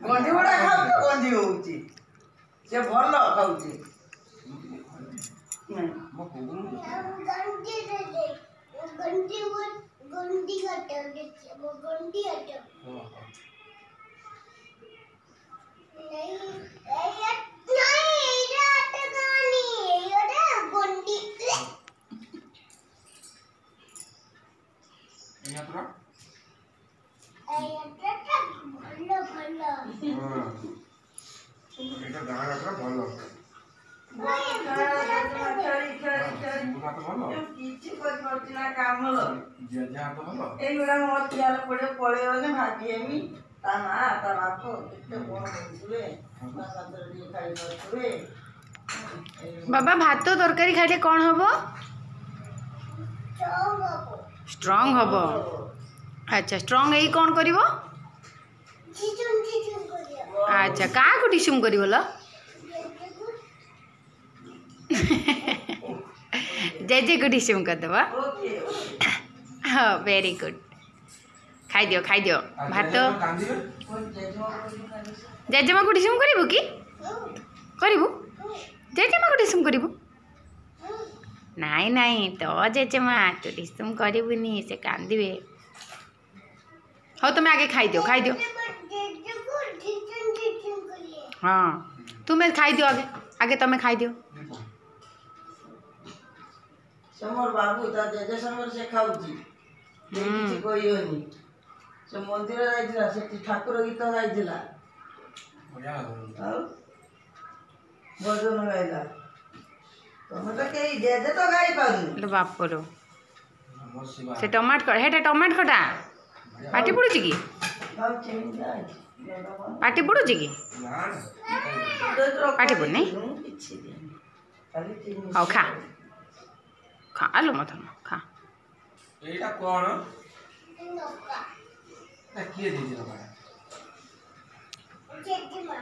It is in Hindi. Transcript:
गंजी बड़ा खाऊ तो गंजी होउची से भल खाऊची गंजी दे दे गंजी हटा दे वो गंजी हटा नहीं बाबा भात तरकारी खाइले कौन हम स्ट्रॉन्ग हम अच्छा स्ट्रॉन्ग यही कौन कर अच्छा क्या को डिशुम कर जेजे को डिशुम कर दबा हाँ वेरी गुड खाई दियो भात जेजेमा को डिशुम करू कि करू जेजेमा को डिशुम करू नाई नाई तो जेजेमा तू डिशुम करूनी से कांदे हाँ तुम आगे खाई दियो हाँ तुम्हें खाई दियो आगे आगे तुम्हें खाई दियो समर बाबू ता जेजे समर से खाऊची किछि कोइयोनी से मंदिर जाइला से ठाकुर गीत गाइला बढ़िया भजन गाइला तुम तो के जेजे तो गाई पाउनी बाप करो से टमाट खटा पाटी पड़ुची कि पाटी पड़ुची कि पाटी पड़नी हाँ खा खा आलो मत खा एटा कोन ना किए दीजिए ना जेजीमा